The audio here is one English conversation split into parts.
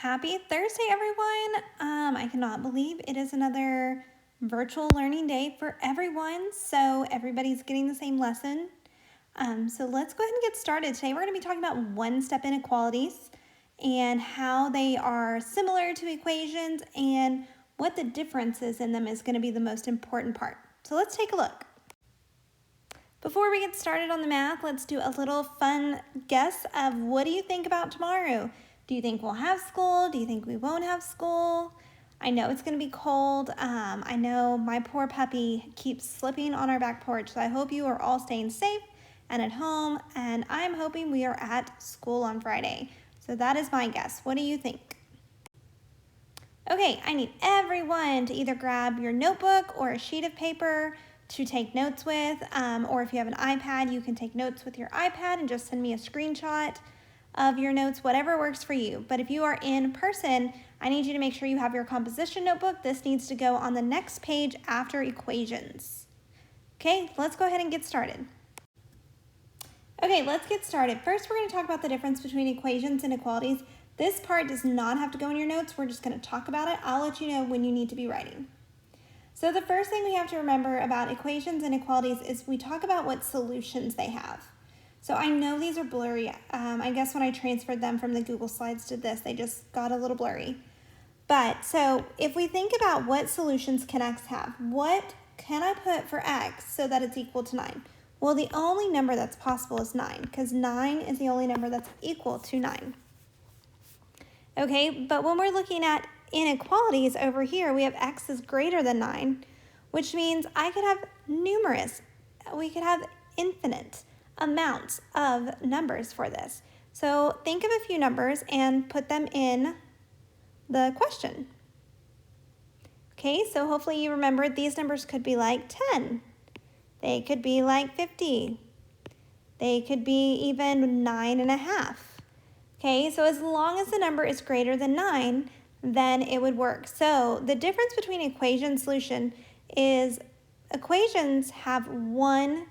Happy Thursday, everyone. I cannot believe it is another virtual learning day for everyone, so everybody's getting the same lesson. So let's go ahead and get started. Today we're going to be talking about one-step inequalities and how they are similar to equations and what the differences in them is going to be the most important part. So let's take a look. Before we get started on the math, let's do a little fun guess of what do you think about tomorrow? Do you think we'll have school? Do you think we won't have school? I know it's going to be cold. I know my poor puppy keeps slipping on our back porch, so I hope you are all staying safe and at home, and I'm hoping we are at school on Friday. So that is my guess. What do you think? Okay, I need everyone to either grab your notebook or a sheet of paper to take notes with, or if you have an iPad, you can take notes with your iPad and just send me a screenshot of your notes, whatever works for you. But if you are in person, I need you to make sure you have your composition notebook. This needs to go on the next page after equations. Okay, let's go ahead and get started. Okay, let's get started. First, we're going to talk about the difference between equations and inequalities. This part does not have to go in your notes. We're just going to talk about it. I'll let you know when you need to be writing. So the first thing we have to remember about equations and inequalities is we talk about what solutions they have. So I know these are blurry. I guess when I transferred them from the Google Slides to this, they just got a little blurry. But so if we think about what solutions can x have, what can I put for x so that it's equal to 9? Well, the only number that's possible is 9, because 9 is the only number that's equal to 9. Okay, but when we're looking at inequalities over here, we have x is greater than 9, which means I could have numerous, we could have infinite amounts of numbers for this. So think of a few numbers and put them in the question. Okay, so hopefully you remember these numbers could be like 10. They could be like 50. They could be even 9.5. Okay, so as long as the number is greater than 9, then it would work. So the difference between equation and solution is equations have one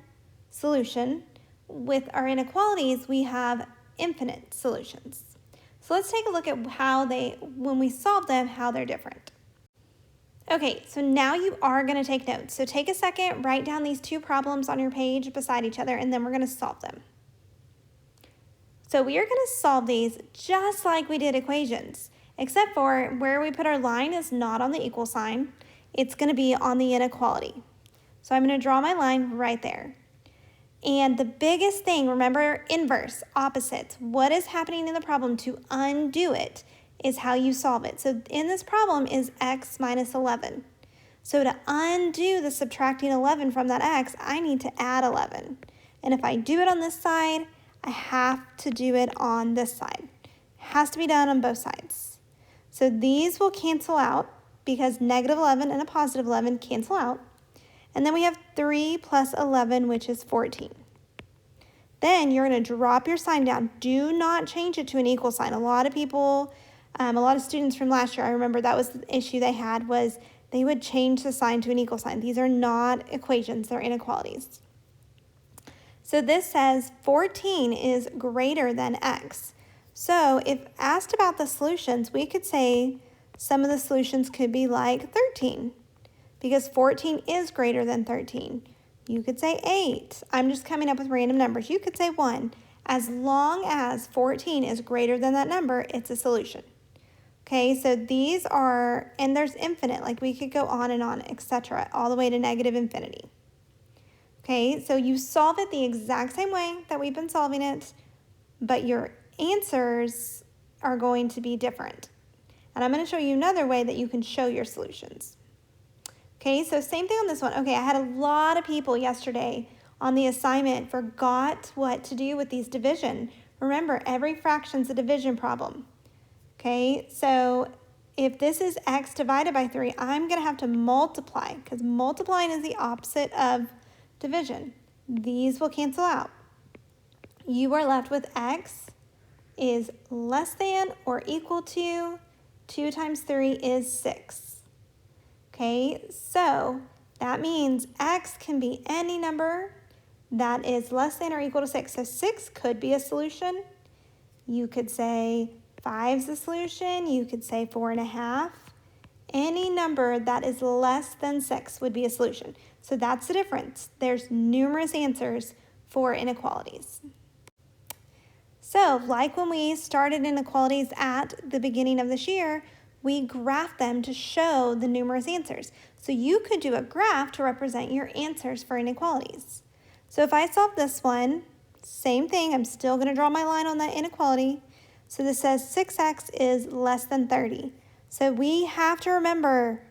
solution. With our inequalities, we have infinite solutions. So let's take a look at how when we solve them, how they're different. Okay, so now you are going to take notes. So take a second, write down these two problems on your page beside each other, and then we're going to solve them. So we are going to solve these just like we did equations, except for where we put our line is not on the equal sign. It's going to be on the inequality. So I'm going to draw my line right there. And the biggest thing, remember inverse, opposites. What is happening in the problem to undo it is how you solve it. So in this problem is x minus 11. So to undo the subtracting 11 from that x, I need to add 11. And if I do it on this side, I have to do it on this side. It has to be done on both sides. So these will cancel out because negative 11 and a positive 11 cancel out. And then we have 3 plus 11, which is 14. Then you're going to drop your sign down. Do not change it to an equal sign. A lot of people, a lot of students from last year, I remember that was the issue they had, was they would change the sign to an equal sign. These are not equations, they're inequalities. So this says 14 is greater than x. So if asked about the solutions, we could say some of the solutions could be like 13. Because 14 is greater than 13. You could say 8. I'm just coming up with random numbers. You could say 1. As long as 14 is greater than that number, it's a solution. Okay, so these are, and there's infinite, like we could go on and on, etc., all the way to negative infinity. Okay, so you solve it the exact same way that we've been solving it, but your answers are going to be different. And I'm going to show you another way that you can show your solutions. Okay, so same thing on this one. Okay, I had a lot of people yesterday on the assignment forgot what to do with these division. Remember, every fraction's a division problem. Okay, so if this is x divided by 3, I'm going to have to multiply because multiplying is the opposite of division. These will cancel out. You are left with x is less than or equal to 2 times 3 is 6. Okay, so that means x can be any number that is less than or equal to 6. So 6 could be a solution. You could say 5 is the solution, you could say 4.5. Any number that is less than 6 would be a solution. So that's the difference. There's numerous answers for inequalities. So like when we started inequalities at the beginning of this year, we graphed them to show the numerous answers. So you could do a graph to represent your answers for inequalities. So if I solve this one, same thing, I'm still going to draw my line on that inequality. So this says 6x is less than 30. So we have to remember,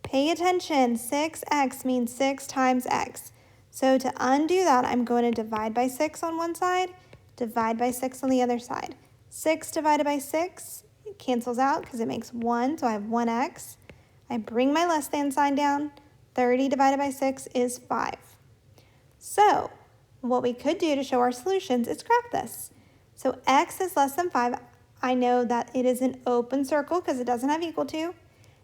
pay attention, 6x means 6 times x. So to undo that, I'm going to divide by 6 on one side, divide by 6 on the other side. 6 divided by 6 cancels out because it makes 1, so I have 1x. I bring my less than sign down. 30 divided by 6 is 5. So what we could do to show our solutions is graph this. So x is less than 5. I know that it is an open circle because it doesn't have equal to.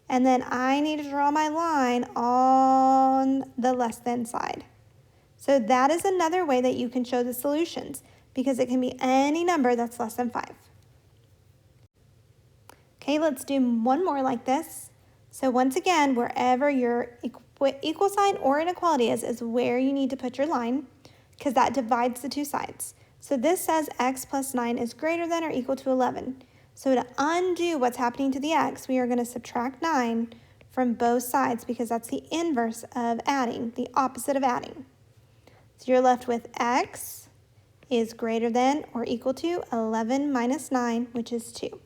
And then I need to draw my line on the less than side. So that is another way that you can show the solutions because it can be any number that's less than 5. Okay, let's do one more like this. So once again, wherever your equal sign or inequality is where you need to put your line because that divides the two sides. So this says x plus 9 is greater than or equal to 11. So to undo what's happening to the x, we are going to subtract 9 from both sides because that's the inverse of adding, the opposite of adding. So you're left with x is greater than or equal to 11 minus 9, which is 2.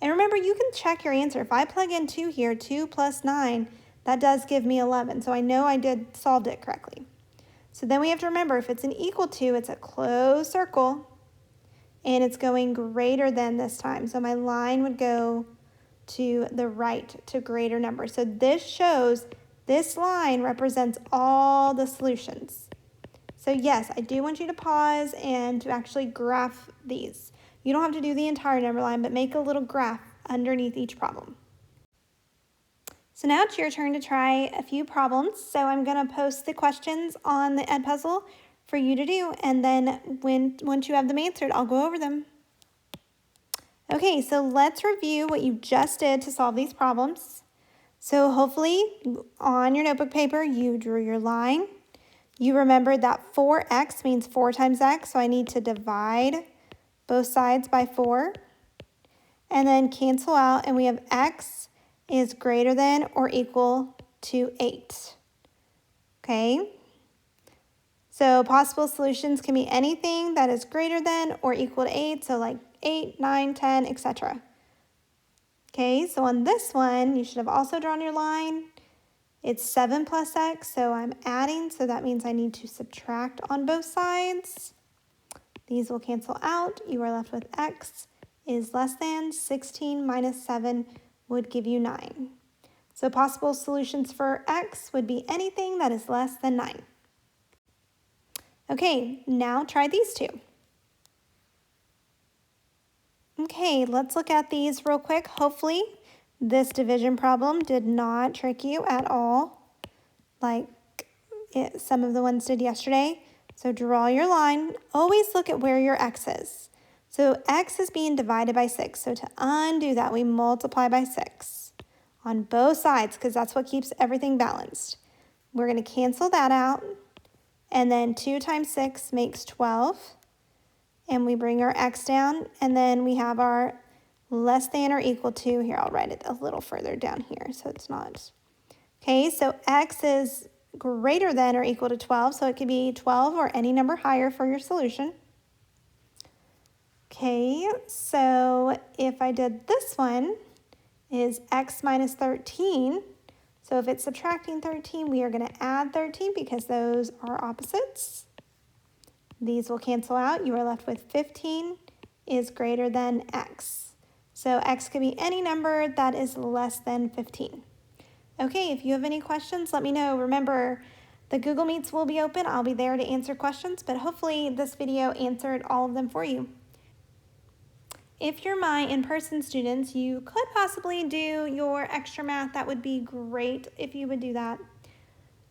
And remember, you can check your answer. If I plug in 2 here, 2 plus 9, that does give me 11. So I know I solved it correctly. So then we have to remember, if it's an equal to, it's a closed circle, and it's going greater than this time. So my line would go to the right to greater number. So this shows, this line represents all the solutions. So yes, I do want you to pause and to actually graph these. You don't have to do the entire number line, but make a little graph underneath each problem. So now it's your turn to try a few problems. So I'm going to post the questions on the Edpuzzle for you to do, and then once you have them answered, I'll go over them. Okay, so let's review what you just did to solve these problems. So hopefully on your notebook paper, you drew your line. You remembered that 4x means 4 times x, so I need to divide both sides by 4, and then cancel out, and we have x is greater than or equal to 8. Okay? So possible solutions can be anything that is greater than or equal to 8, so like 8, 9, 10, etc. Okay, so on this one, you should have also drawn your line. It's 7 plus x, so I'm adding, so that means I need to subtract on both sides. These will cancel out. You are left with x is less than 16 minus 7 would give you 9. So possible solutions for x would be anything that is less than 9. Okay, now try these two. Okay, let's look at these real quick. Hopefully this division problem did not trick you at all, like some of the ones did yesterday. So draw your line. Always look at where your x is. So x is being divided by 6. So to undo that, we multiply by 6 on both sides because that's what keeps everything balanced. We're going to cancel that out. And then 2 times 6 makes 12. And we bring our x down. And then we have our less than or equal to. Here, I'll write it a little further down here so it's not. Okay, so x is greater than or equal to 12. So it could be 12 or any number higher for your solution. Okay, so if I did this one, is x minus 13. So if it's subtracting 13, we are going to add 13 because those are opposites. These will cancel out. You are left with 15 is greater than x. So x could be any number that is less than 15. Okay, if you have any questions, let me know. Remember, the Google Meets will be open. I'll be there to answer questions, but hopefully this video answered all of them for you. If you're my in-person students, you could possibly do your extra math. That would be great if you would do that.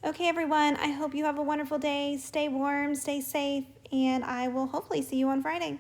Okay, everyone, I hope you have a wonderful day. Stay warm, stay safe, and I will hopefully see you on Friday.